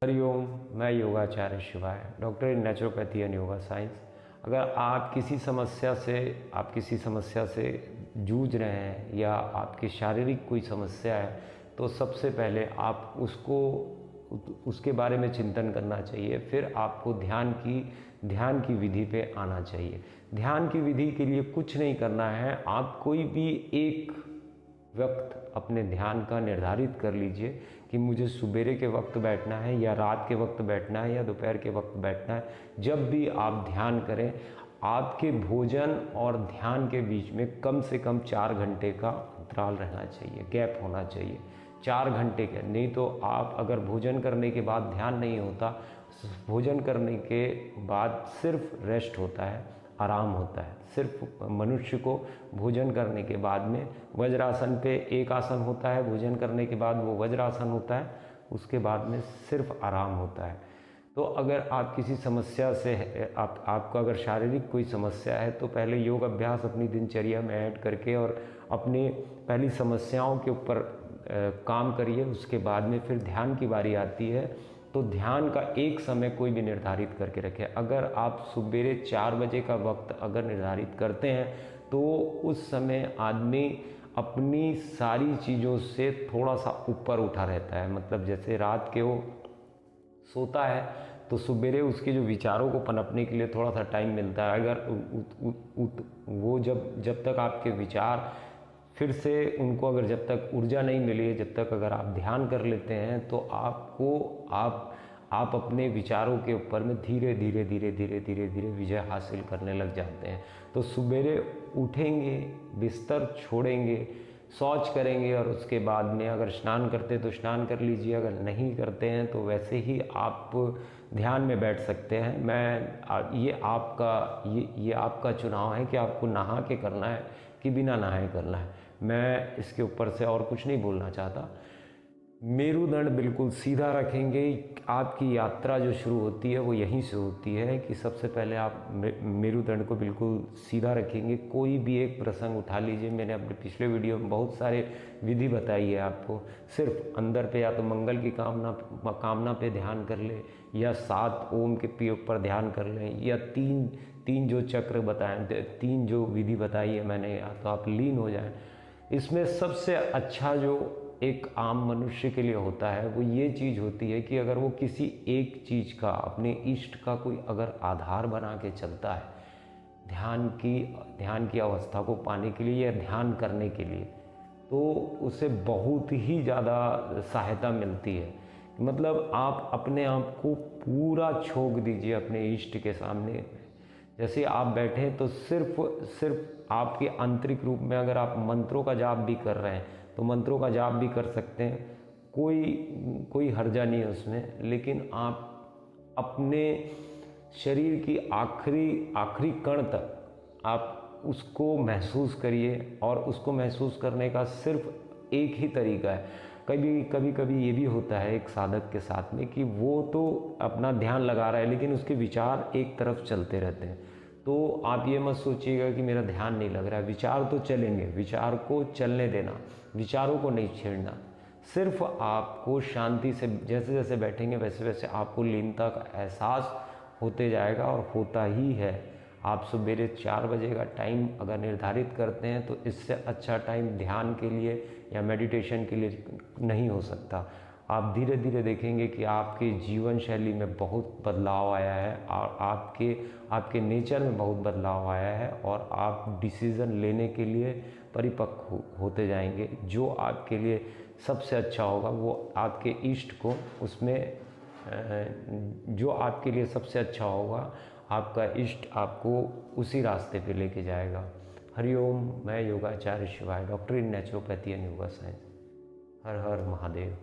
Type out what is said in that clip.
हरिओम, मैं योगाचार्य शिवाय, doctor in naturopathy and yoga science. अगर आप किसी समस्या से जूझ रहे हैं या आपकी शारीरिक कोई समस्या है तो सबसे पहले आप उसके बारे में चिंतन करना चाहिए। फिर आपको ध्यान की विधि पे आना चाहिए। ध्यान की विधि के लिए कुछ नहीं करना है, आप कोई भी एक वक्त अपने ध्यान का निर्धारित कर लीजिए कि मुझे सुबेरे के वक्त बैठना है या रात के वक्त बैठना है या दोपहर के वक्त बैठना है। जब भी आप ध्यान करें, आपके भोजन और ध्यान के बीच में कम से कम 4 घंटे का अंतराल रहना चाहिए, गैप होना चाहिए 4 घंटे का। नहीं तो आप अगर भोजन करने के बाद ध्यान नहीं होता, भोजन करने के बाद सिर्फ रेस्ट होता है, आराम होता है। सिर्फ मनुष्य को भोजन करने के बाद में वज्रासन पे एक आसन होता है, भोजन करने के बाद वो वज्रासन होता है, उसके बाद में सिर्फ आराम होता है। तो अगर आप किसी समस्या से आपको अगर शारीरिक कोई समस्या है तो पहले योग अभ्यास अपनी दिनचर्या में ऐड करके और अपनी पहली समस्याओं के ऊपर काम करिए। उसके बाद में फिर ध्यान की बारी आती है तो ध्यान का एक समय कोई भी निर्धारित करके रखें। अगर आप सुबेरे 4 बजे का वक्त अगर निर्धारित करते हैं तो उस समय आदमी अपनी सारी चीज़ों से थोड़ा सा ऊपर उठा रहता है। मतलब जैसे रात के वो सोता है तो सुबेरे उसके जो विचारों को पनपने के लिए थोड़ा सा टाइम मिलता है। अगर वो जब तक आपके विचार फिर से उनको अगर जब तक ऊर्जा नहीं मिली है, जब तक अगर आप ध्यान कर लेते हैं तो आप अपने विचारों के ऊपर में धीरे धीरे विजय हासिल करने लग जाते हैं। तो सुबेरे उठेंगे, बिस्तर छोड़ेंगे, शौच करेंगे और उसके बाद में अगर स्नान करते तो स्नान कर लीजिए, अगर नहीं करते हैं तो वैसे ही आप ध्यान में बैठ सकते हैं। ये आपका चुनाव है कि आपको नहा के करना है कि बिना नहाए करना है। मैं इसके ऊपर से और कुछ नहीं बोलना चाहता। मेरुदंड बिल्कुल सीधा रखेंगे। आपकी यात्रा जो शुरू होती है वो यहीं से होती है कि सबसे पहले आप मेरुदंड को बिल्कुल सीधा रखेंगे। कोई भी एक प्रसंग उठा लीजिए, मैंने अपने पिछले वीडियो में बहुत सारे विधि बताई है आपको। सिर्फ अंदर पे या तो मंगल की कामना पे ध्यान कर ले, या 7 ओम के ऊपर ध्यान कर लें, या तीन जो चक्र बताए, 3 जो विधि बताई है मैंने, या तो आप लीन हो जाएं। इसमें सबसे अच्छा जो एक आम मनुष्य के लिए होता है वो ये चीज़ होती है कि अगर वो किसी एक चीज़ का, अपने इष्ट का कोई अगर आधार बना के चलता है ध्यान की अवस्था को पाने के लिए या ध्यान करने के लिए, तो उसे बहुत ही ज़्यादा सहायता मिलती है। मतलब आप अपने आप को पूरा झोंक दीजिए अपने इष्ट के सामने। जैसे आप बैठे तो सिर्फ आपके आंतरिक रूप में अगर आप मंत्रों का जाप भी कर रहे हैं तो मंत्रों का जाप भी कर सकते हैं, कोई हर्जा नहीं है उसमें। लेकिन आप अपने शरीर की आखिरी कण तक आप उसको महसूस करिए, और उसको महसूस करने का सिर्फ एक ही तरीका है। कभी ये भी होता है एक साधक के साथ में कि वो तो अपना ध्यान लगा रहा है लेकिन उसके विचार एक तरफ चलते रहते हैं। तो आप ये मत सोचिएगा कि मेरा ध्यान नहीं लग रहा है, विचार तो चलेंगे, विचार को चलने देना, विचारों को नहीं छेड़ना। सिर्फ आपको शांति से जैसे जैसे बैठेंगे वैसे वैसे आपको लीनता का एहसास होते जाएगा, और होता ही है। आप सुबेरे 4 बजे का टाइम अगर निर्धारित करते हैं तो इससे अच्छा टाइम ध्यान के लिए या मेडिटेशन के लिए नहीं हो सकता। आप धीरे धीरे देखेंगे कि आपके जीवन शैली में बहुत बदलाव आया है, और आपके नेचर में बहुत बदलाव आया है, और आप डिसीज़न लेने के लिए परिपक्व होते जाएंगे। जो आपके लिए सबसे अच्छा होगा वो आपके इष्ट को उसमें जो आपके लिए सबसे अच्छा होगा, आपका इष्ट आपको उसी रास्ते पे लेके जाएगा। हरिओम, मैं योगाचार्य शिवाय, doctor in naturopathy and yoga science. Her her Mahadev.